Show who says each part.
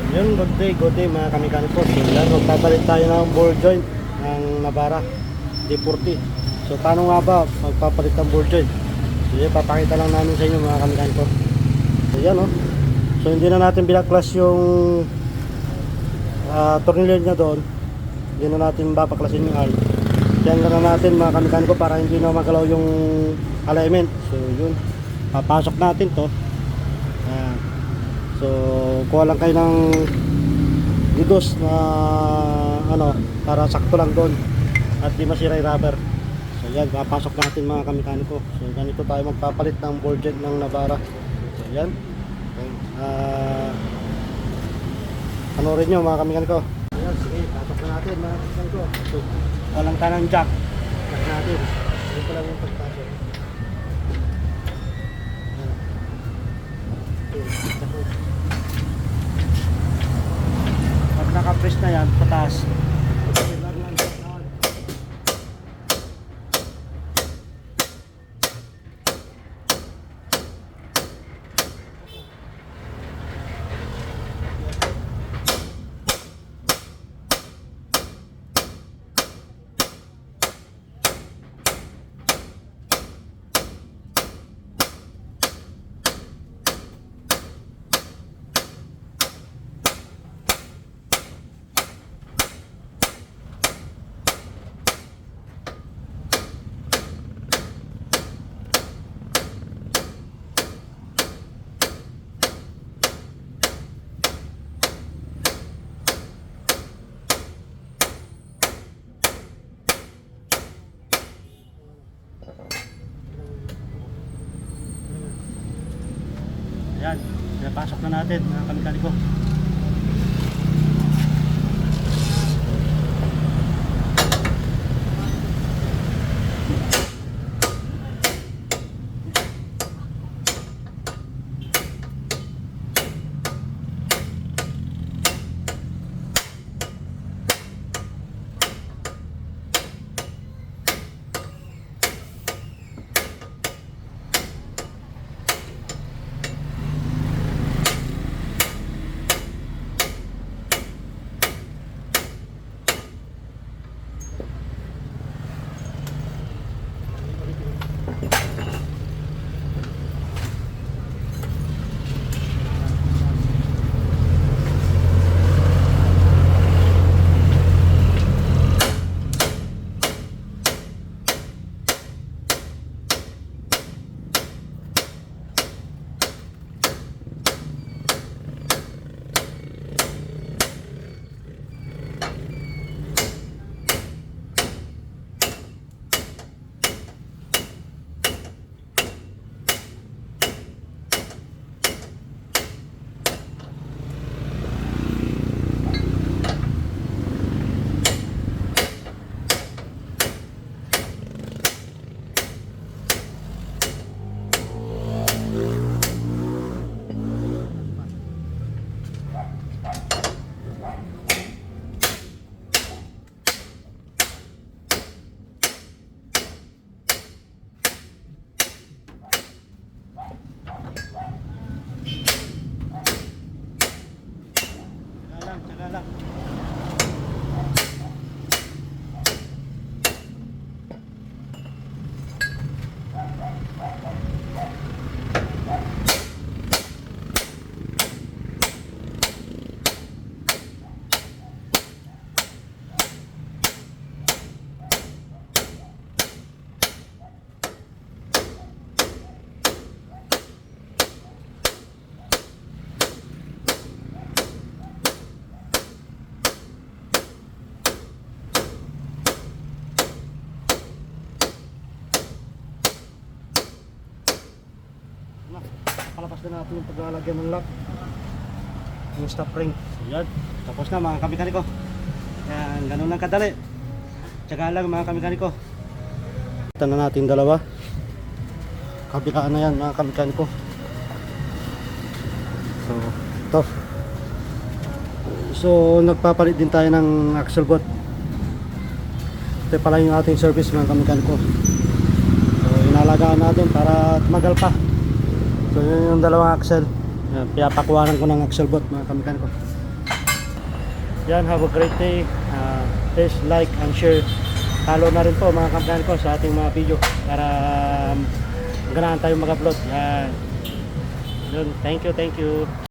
Speaker 1: Yun, good day mga kamikaniko. So yan, magpapalit tayo ng ball joint ng Navara D40. So paano nga ba magpapalit ng ball joint? So yan, papakita lang namin sa inyo mga kamikaniko. So yan oh. So hindi na natin binaklas yung tornilyo niya doon. Hindi na natin babaklasin yung arm. Yan lang na natin mga kamikaniko para hindi na magalaw yung alignment. So yun, papasok natin to. Ayan. So kuha lang kayo ng digos na ano para sakto lang doon at di masira yung rubber. So yan, papasok natin mga kamikaniko. So ganito tayo magpapalit ng ball joint ng Navara. So yan. Ano rin nyo mga kamikaniko. Ayan, sige, pasok na natin mga kamikaniko. So walang tanang jack. Jack natin. Ito lang yung pagpasok. Pag naka-press na yan, pataas. Ayan, pinapasok na natin mga kamikaniko. Tsaga lang. Palabas na natin yung paglalagyan ng lock, yung stop ring. Yan, tapos na mga kamikaniko. Yan, ganun lang kadali. Tsaga lang mga kamikaniko. Ito na natin dalawa. Kabilaan na yan mga kamikaniko. So ito. So nagpapalit din tayo ng axle bolt. Ito pala yung ating service mga kamikaniko. So inalagaan natin para tumagal pa. So yun yung dalawang axle. Yan, pinapakuwanan ko ng axle bolt mga kamikaniko. Yan, have a great day. Please like and share. Follow na rin po mga kampihan ko sa ating mga video para ganahan tayong mag-upload. Yan. Yun, thank you.